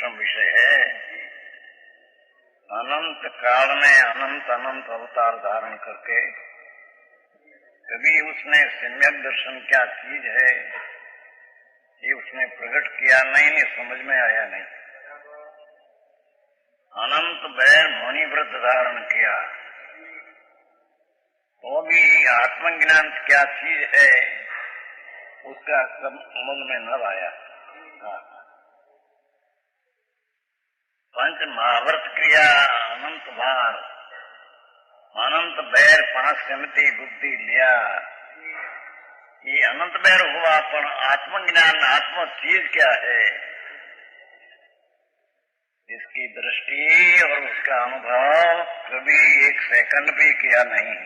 सूक्ष्म विषय है। अनंत काल में अनंत अनंत अवतार धारण करके कभी उसने सम्यक दर्शन क्या चीज है ये उसने प्रकट किया नहीं, समझ में आया नहीं। अनंत बैर मणिव्रत धारण किया तो भी आत्मज्ञान क्या चीज है उसका समझ में न आया। पंच महाव्रत क्रिया अनंत बार अनंत बैर 5 समिति बुद्धि लिया, ये अनंत बैर हुआ पर आत्मज्ञान आत्म चीज क्या है इसकी दृष्टि और उसका अनुभव कभी 1 सेकंड भी किया नहीं।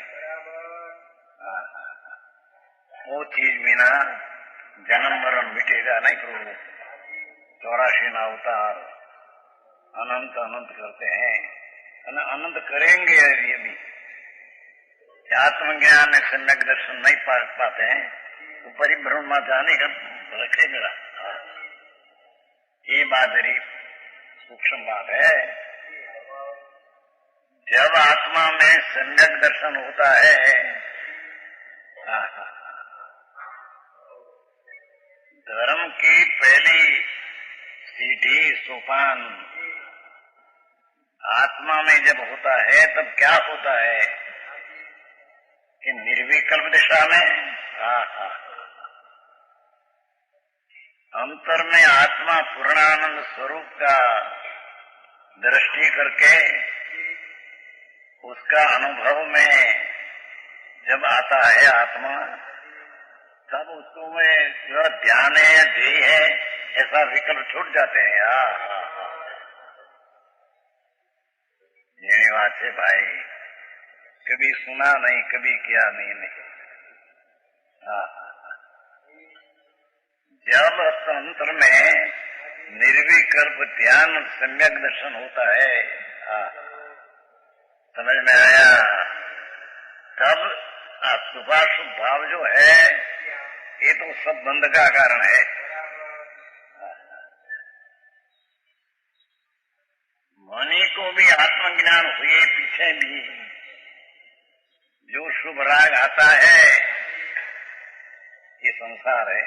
वो चीज बिना जन्म मरण मिटेगा नहीं प्रभु। 84 अवतार अनंत अनंत करते हैं, अनंत करेंगे। ये भी आत्मज्ञान सम्यक दर्शन नहीं पाते हैं तो परिभ्रमण में जाने का रखेगा। ये बात बड़ी सूक्ष्म बात है। जब आत्मा में सम्यक दर्शन होता है धर्म की पहली सीढ़ी सोपान आत्मा में जब होता है तब क्या होता है कि निर्विकल्प दिशा में अंतर में आत्मा पूर्णानंद स्वरूप का दृष्टि करके उसका अनुभव में जब आता है आत्मा तब उसको में जो ध्यान है ध्येय है ऐसा विकल्प छूट जाते हैं। ये बात है भाई, कभी सुना नहीं कभी किया नहीं। जब तंत्र में निर्विकल्प ध्यान सम्यक दर्शन होता है समझ में आया, तब शुभाशुभ भाव जो है ये तो सब बंध का कारण है। मणि को भी आत्मज्ञान हुए पीछे भी जो शुभ राग आता है ये संसार है।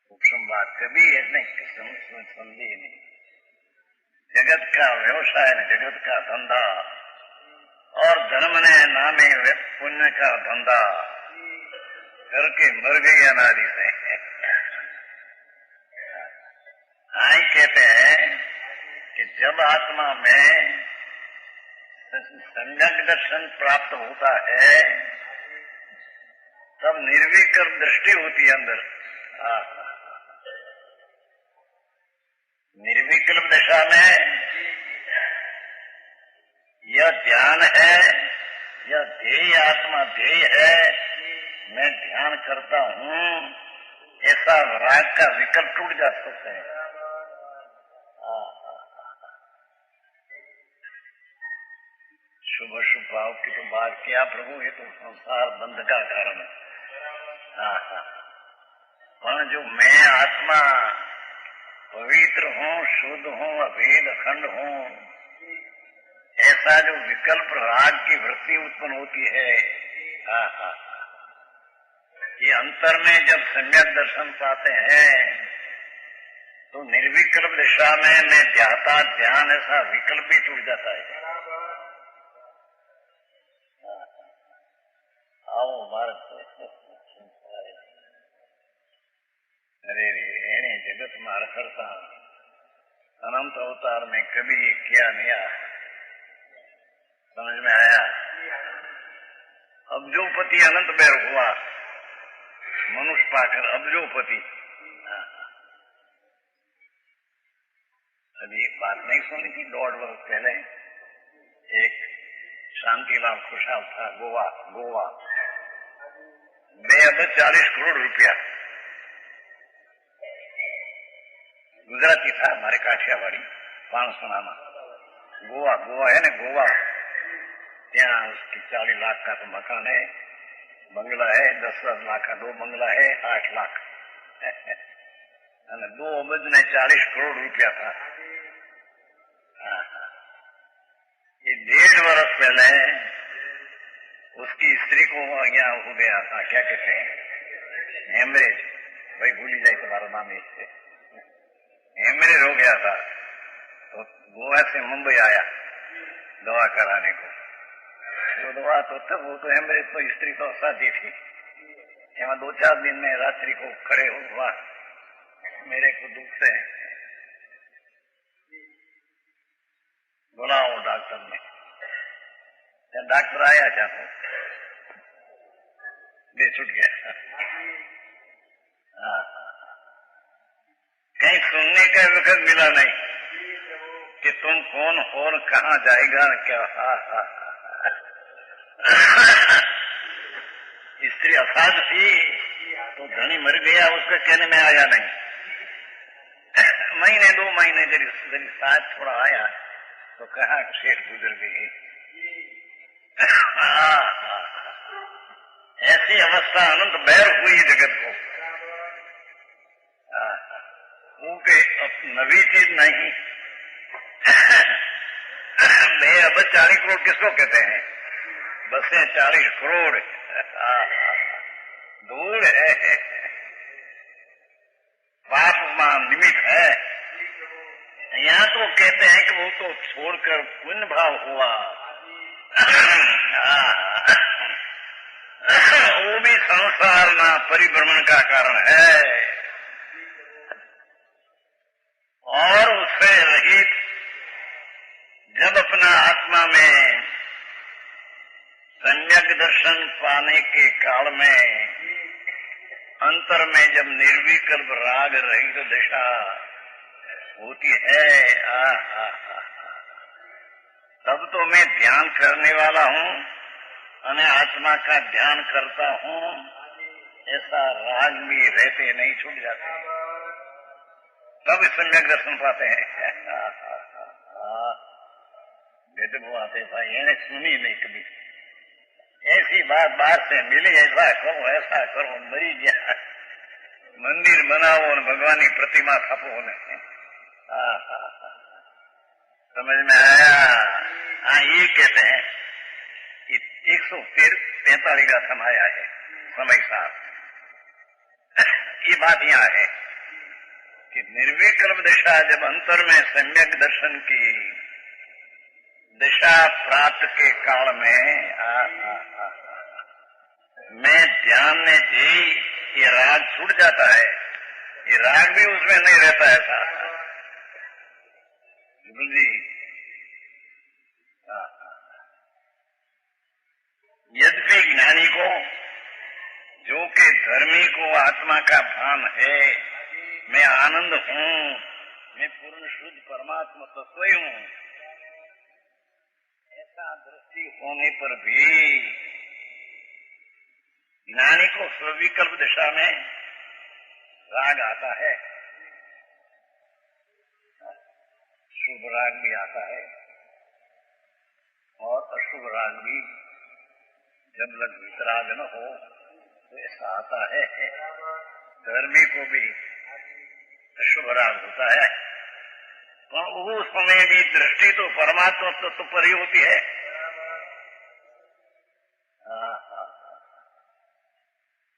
सूक्ष्म बात कभी नहीं समझी नहीं। जगत का व्यवसाय न जगत का धंधा और धर्म ने नामे पुण्य का धंधा करके मर गई अनादि से। आई कहते हैं कि जब आत्मा में सम्यक दर्शन प्राप्त होता है तब निर्विकल्प दृष्टि होती है अंदर। निर्विकल्प दशा में यह ध्यान है, यह ध्येय आत्मा ध्येय है, मैं ध्यान करता हूँ, ऐसा राग का विकल्प टूट जा सकता है। शुभ शुभ भाव की तो बात किया प्रभु, ये तो संसार बंध का कारण है। पर जो मैं आत्मा पवित्र हूँ, शुद्ध हूँ, अभेद अखंड हूँ, ऐसा जो विकल्प राग की वृत्ति उत्पन्न होती है ये अंतर में जब सम्यक दर्शन पाते हैं तो निर्विकल्प दिशा में मैं ध्याता ध्यान ऐसा विकल्प भी टूट जाता है। आओ भारत अरे रे जगत मार करता अनंत अवतार में कभी किया नहीं आया। समझ में आया? अब्जोपति अनंत बैर हुआ मनुष्य पाकर अब्जोपति। अभी एक बात नहीं सुनी थी 1.5 वर्ष पहले, एक शांतिलाल खुशहाल था गोवा 240 करोड़ रुपया, गुजराती था, हमारे काठियावाड़ी 500 नामा। गोवा है ना, गोवा ત્યાં उसकी 40 लाख का तो मकान है, बंगला है, 10 लाख का 2 बंगला है, 8 लाख અને 2 અબજ ને 40 કરોડ રૂપિયા था। ये 1.5 वर्ष पहले उसकी स्त्री को यहाँ हो गया था, क्या कहते हैं, हेमरेज, भाई भूली जाए तुम्हारा नाम इससे, हेमरेज हो गया था। तो गोवा से मुंबई आया दवा कराने को। तो दवा तो तब वो तो हेमरेज तो स्त्री तो साथी थी, यहाँ 2-4 दिन में रात्रि को खड़े हुआ, मेरे को दुख से बुलाओ डॉक्टर ने। डॉक्टर आया चाहता दे छूट गया। कहीं सुनने का वक्त मिला नहीं कि तुम कौन हो और कहाँ जाएगा क्या। स्त्री असाध थी तो धनी मर गया, उसका कहने में आया नहीं। महीने 2 महीने जब साथ थोड़ा आया तो कहा शेष गुजर गई। ऐसी अवस्था अनंत बैर हुई जगत को। उनके नवी चीज नहीं। 2 अबज 40 करोड़ किसको कहते हैं? बसें 40 करोड़ दूर है, पाप मान निमित्त है। यहाँ तो कहते हैं कि वो तो छोड़कर पुण्य भाव हुआ, वो भी संसार ना परिभ्रमण का कारण है। और उससे रहित जब अपना आत्मा में सम्यक दर्शन पाने के काल में अंतर में जब निर्विकल्प राग रहित दशा होती है, तब तो मैं ध्यान करने वाला हूँ और आत्मा का ध्यान करता हूँ, ऐसा राग भी रहते नहीं, छूट जाते, तब सम्यक दर्शन पाते हैं। वो आते भाई इन्हें सुनी नहीं कभी, ऐसी बात बाहर से मिली, ऐसा करो, मरी गया, मंदिर बनाओ और भगवान की प्रतिमा स्थापो ने। समझ में आया? हाँ, ये कहते हैं कि 143 का समय है, समय साथ। ये बात यहाँ है कि निर्विकल्प दशा जब अंतर में सम्यक दर्शन की दशा प्राप्त के काल में मैं ध्यान ने जी, ये राग छूट जाता है, ये राग भी उसमें नहीं रहता है साथ जी। यद्यपि ज्ञानी को, जो कि धर्मी को आत्मा का भान है, मैं आनंद हूँ, मैं पूर्ण शुद्ध परमात्मा तत्व ही हूँ, ऐसा दृष्टि होने पर भी ज्ञानी को स्विकल्प दिशा में राग आता है, शुभ राग भी आता है और अशुभ राग भी जब लग वितराग न हो तो ऐसा आता है। धर्मी को भी अशुभ राग होता है, तो उस समय भी दृष्टि तो परमात्मा तत्व पर ही होती है।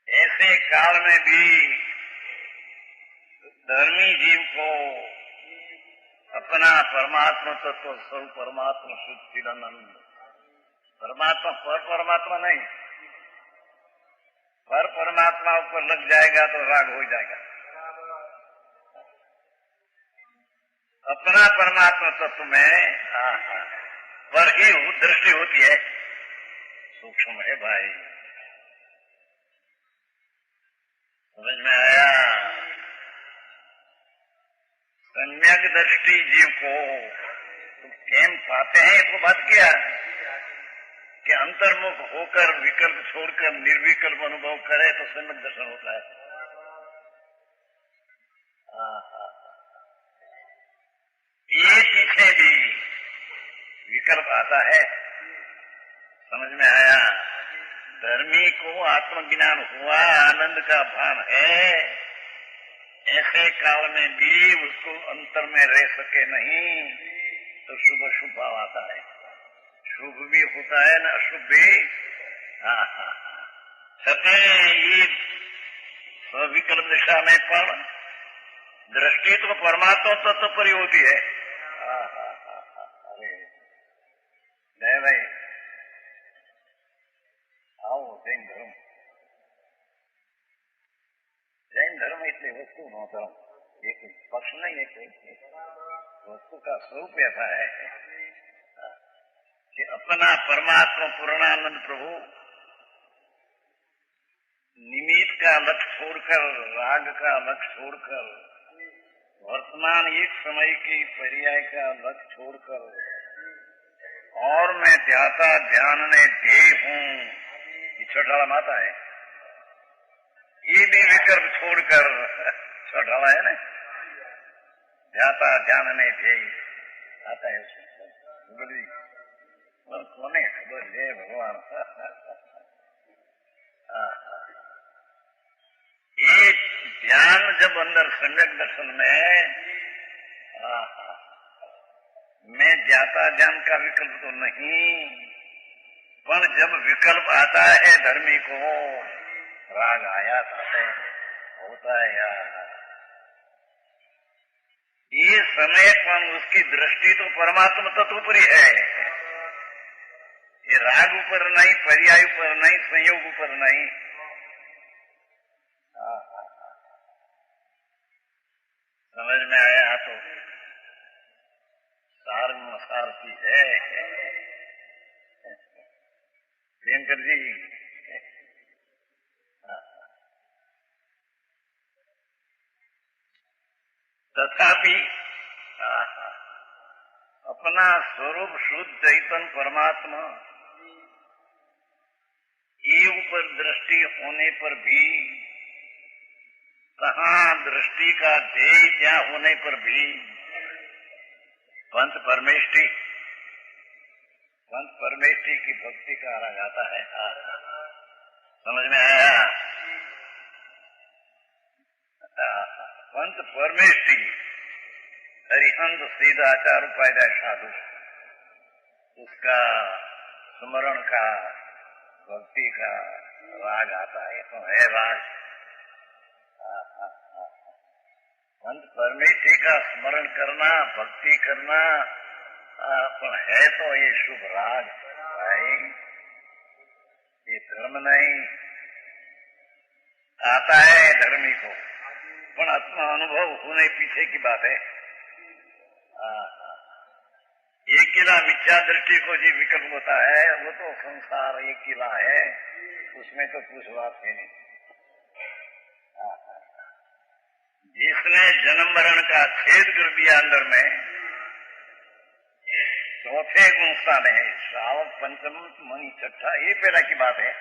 ऐसे काल में भी धर्मी जीव को अपना परमात्मा तत्व स्वरूप परमात्मा शुद्ध चिदानंद, परमात्मा पर परमात्मा नहीं, पर परमात्मा ऊपर लग जाएगा तो राग हो जाएगा। अपना परमात्मा तत्व में पर ही दृष्टि होती है, सूक्ष्म है भाई, समझ में आया? सम्यक दृष्टि जीव को केम पाते हैं, तो बात क्या कि अंतर्मुख होकर विकल्प छोड़कर निर्विकल्प अनुभव करे तो सम्यक दर्शन होता है। ये पीछे भी विकल्प आता है, समझ में आया? धर्मी को आत्मज्ञान हुआ, आनंद का भान है, ऐसे काल में भी उसको अंतर में रह सके नहीं तो शुभ अशुभ भाव आता है। शुभ भी होता है ना अशुभ भी। हाँ हाँ सत्य ये स्विकल्प दिशा में पर दृष्टि तो परमात्मा तत्व पर ही होती है। अरे नहीं भाई आओ जैन धर्म। जैन धर्म એટલે वस्तु નો धर्म, एक पक्ष नहीं है, वस्तु का स्वरूप ऐसा है कि अपना परमात्मा पूर्णानंद प्रभु निमित्त का लक्ष्य छोड़कर, राग का लक्ष्य छोड़कर, वर्तमान एक समय की पर्याय का लक्ष्य छोड़कर और मैं ध्याता ध्यान ने ध्येय हूँ, ये छठाला माता है। ये भी विकल्प छोड़कर छठाला है ना, ध्याता ध्यान ने ध्येय आता है उसमें। कोने खबर है भगवान। एक ध्यान जब अंदर सम्यक दर्शन में मैं ज्ञाता ज्ञान का विकल्प तो नहीं, पर जब विकल्प आता है धर्मी को राग आया होता है यार, ये समय पर उसकी दृष्टि तो परमात्मा तत्व पर ही है। ये राग ऊपर नहीं, पर्याय ऊपर नहीं, संयोग ऊपर नहीं। समझ में आया तो सार सारथी है प्रियंकर जी। तथापि अपना स्वरूप शुद्ध चैतन्य परमात्मा ये ऊपर दृष्टि होने पर भी, कहाँ दृष्टि का ध्येय क्या होने पर भी पंच परमेष्टि की भक्ति का आ जाता है। समझ में आया? पंच परमेष्टि हरिहंस सीधा आचार उपाय साधु, उसका स्मरण का भक्ति का राग आता है तो है राग। पंच परमेष्टि का स्मरण करना, भक्ति करना पर है तो ये शुभ राग भाई, ये धर्म नहीं। आता है धर्मी को, पर आत्मा अनुभव होने पीछे की बात है। एक किला मिथ्या दृष्टि को जी विकल्प होता है, वो तो संसार एक किला है, उसमें तो कुछ बात है नहीं। जिसने जन्म मरण का छेद कर दिया अंदर में, चौथे गुणस्था में है श्रावक पंचम मणि छठा, ये पहला की बात है।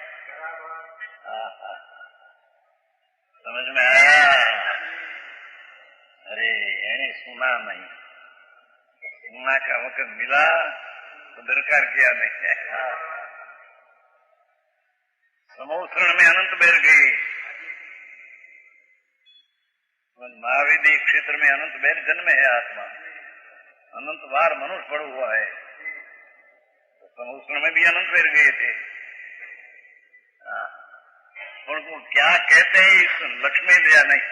समझ में आया? अरे यानी सुना नहीं, सुनना का वक्त मिला तो दरकार किया नहीं। समोसरण में अनंत बैर गए, महावीर क्षेत्र में अनंत बैर जन्म है आत्मा, अनंत बार मनुष्य पड़ा हुआ है, तो समोसरण में भी अनंत बैर गए थे। उनको क्या कहते हैं इस लक्ष्मी दया नहीं।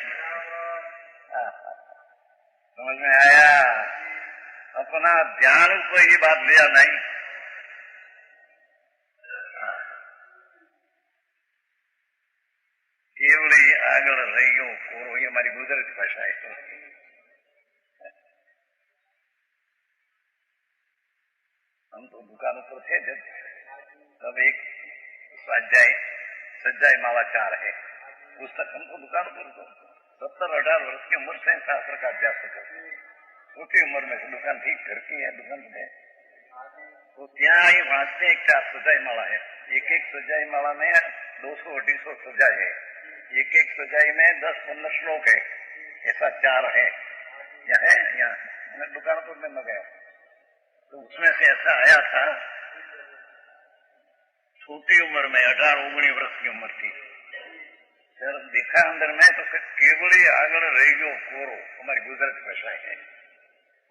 समझ में आया? अपना ध्यान ऊपर ये बात लिया नहीं। केवल ये आगल रही हो कोरो, ये हमारी गुजराती भाषा है। हम तो दुकानों पर थे जब, तब एक सज्जाई मालाचार है पुस्तक, हमको दुकान पर 70-18 वर्ष की उम्र से शास्त्र का अभ्यास कर, छोटी उम्र में से दुकान ठीक घर की है, दुकान है तो ત્યાં ही वास्ते एक सजाई माला है, एक एक सजाई माला में 200-250 सजाई है, एक एक सजाई में 10-15 श्लोक है, ऐसा 4 है। यहाँ दुकान पर मैं गया तो उसमें से ऐसा आया था, छोटी उम्र में 18-19 वर्ष की उम्र थी, सर दिखा अंदर में तो केवल ही आगड़ रह गयो कोरो, हमारी गुजरात भाषा है,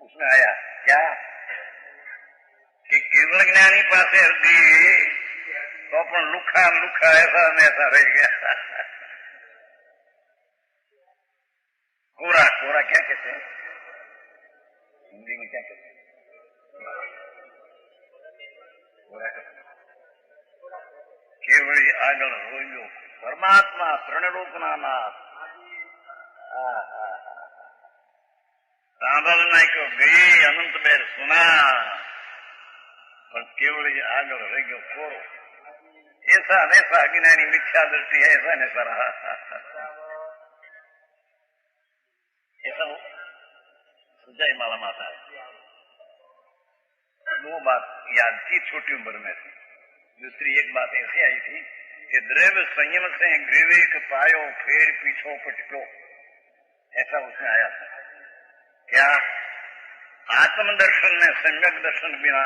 उसमें आया क्या कि केवल ज्ञानी पासे हरदी तो अपन लुखा लुखा ऐसा न ऐसा रह गया। कोरा कोरा क्या कहते हैं हिंदी में, क्या कहते हैं कोरा कहते हैं केवल आगल रोयो परमात्मा प्रणरूपना नाथ। सांभल नहीं को गई अनंत बेर सुना पर केवल आगल रह गयो कोरो, ऐसा वैसा अज्ञानी मिथ्या दृष्टि है, ऐसा न रहा। ऐसा सुजाई माला माता है। दो बात याद थी छोटी उम्र में थी। दूसरी एक बात ऐसी आई थी कि द्रव्य संयम से ग्रीविक पायो फेर पीछो पटको, ऐसा उसमें आया था। क्या आत्मदर्शन ने सम्यक दर्शन बिना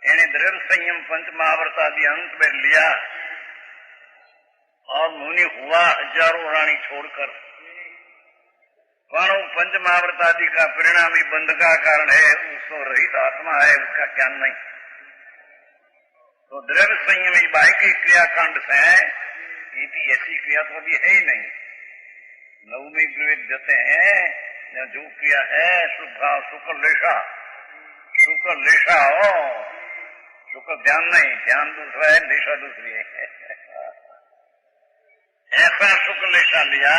एने द्रव्य संयम पंच महाव्रत आदि अंत में लिया और मुनि हुआ हजारों रानी छोड़कर, पर पंच महाव्रत आदि का परिणाम ही बंध का कारण है, उसको रहित आत्मा है, उसका ज्ञान नहीं। तो द्रव्य संयम ही बाह्य क्रियाकांड से ऐसी क्रिया तो अभी है ही नहीं। नवमी विवेक देते हैं जो क्रिया है शुक्ल लेशा हो, शुक्ल ध्यान नहीं, ध्यान दूसरा है, लेशा दूसरी है। ऐसा शुक्ल लेशा लिया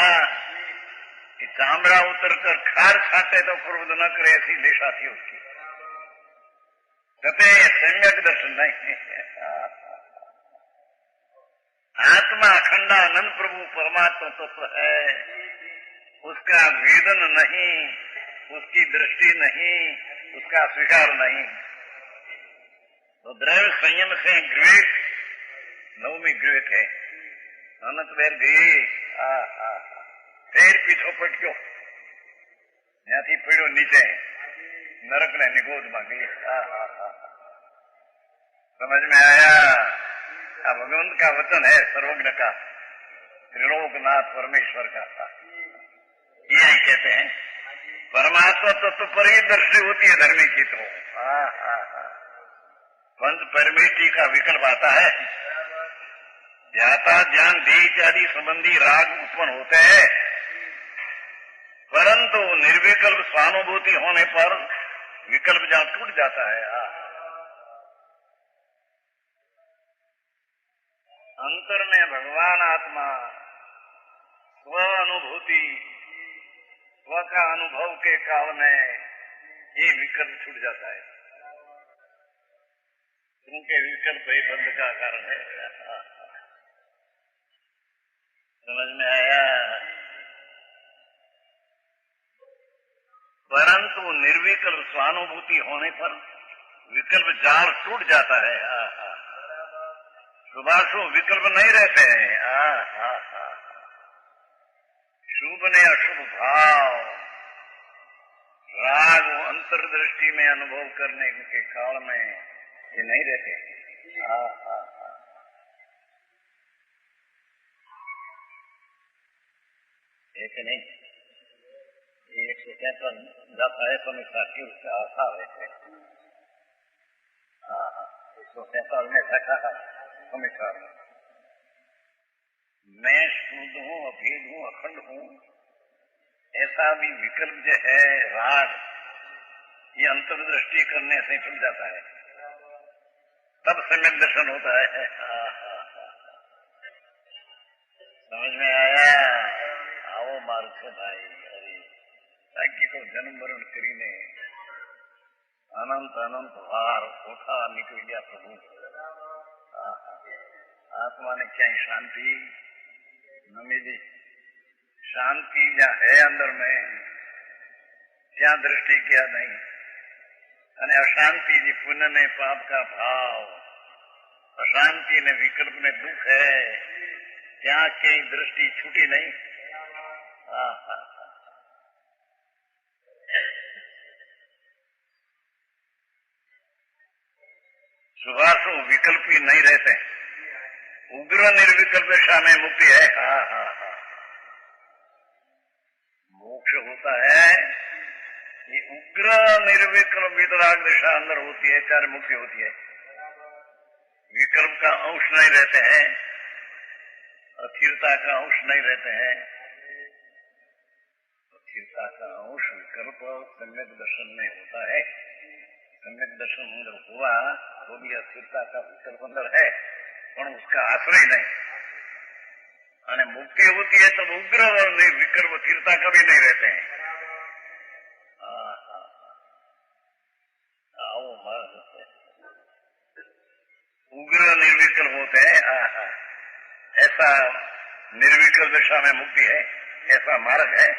कि चामड़ा उतर कर खार खाते तो क्रोध न करे, ऐसी लेशा थी उसकी। कहते सम्यक दर्शन नहीं। आत्मा अखंडानंद प्रभु परमात्मा तत्व है, उसका वेदन नहीं, उसकी दृष्टि नहीं, उसका स्वीकार नहीं। तो द्रव्य संयम से ग्रीवेक नवमी ग्रीवेक है, अनंत वेर गई फिर पीछो पटक्यो, ત્યાંથી પીડ્યો નીચે नरक ने निगोद मांगी। समझ में आया? भगवंत का वचन है, सर्वज्ञ का, त्रिलोकनाथ परमेश्वर का। ये कहते हैं परमात्मा तत्व पर ही दृष्टि होती है धर्मी की। तो पंच परमेष्टि का विकल्प आता है, ध्याता ध्यान ध्येय इत्यादि संबंधी राग उत्पन्न होते हैं, परंतु निर्विकल्प स्वानुभूति होने पर विकल्प जहां टूट जाता है। अंतर में भगवान आत्मा स्व अनुभूति, स्व का अनुभव के काल में ये विकल्प छूट जाता है, क्योंकि विकल्प ही बंध का कारण है। समझ में आया? परंतु निर्विकल्प स्वानुभूति होने पर विकल्प जाल टूट जाता है। शुभाशुभ विकल्प नहीं रहते हैं। शुभ ने अशुभ भाव राग अंतर्दृष्टि में अनुभव करने के काल में ये नहीं रहते। एक नहीं, 153 जाता है समीक्षा की, उसका आशा रहते 147 में रखा है समीक्षा में। मैं शुद्ध हूँ, अभेद हूँ, अखंड हूँ, ऐसा भी विकल्प जो है राग, ये अंतर्दृष्टि करने से छूट जाता है, तब सम्यक दर्शन होता है। समझ में आया? आओ मार्ग से भाई, ताकि तो जन्म मरण करीने अनंत अनंत वार कोठा निकल गया प्रभु। आत्मा ने क्या शांति न मिली? शांति जहाँ है अंदर में, क्या दृष्टि क्या नहीं, અને अशांति जी पुण्य ने पाप का भाव, अशांति ने विकल्प ने दुख है, क्या कहीं दृष्टि छूटी नहीं। शुभाशुभ विकल्पी नहीं रहते, उग्र निर्विकल्प दशा में मुक्ति है। हा हा हा। मोक्ष होता है, ये उग्र निर्विकल्प वितराग दशा अंदर होती है, चार मुक्ति होती है। विकल्प का अंश नहीं रहते हैं, अस्थिरता का अंश नहीं रहते हैं। अस्थिरता का अंश विकल्प सम्यक दर्शन में होता है। सम्यक दर्शन अंदर हुआ तो भी अस्थिरता का विकल्प अंदर है, पर उसका आश्रय नहीं। અને मुक्ति होती है तब उग्र और विकल्प स्थिरता कभी नहीं रहते हैं। उग्र निर्विकल्प होते हैं। ऐसा निर्विकल्प दशा में मुक्ति है, ऐसा मार्ग है,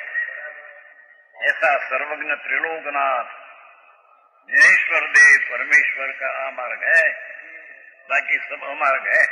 ऐसा सर्वज्ञ त्रिलोकनाथ जनेश्वर देव परमेश्वर का मार्ग है, बाकी सब अमार्ग है।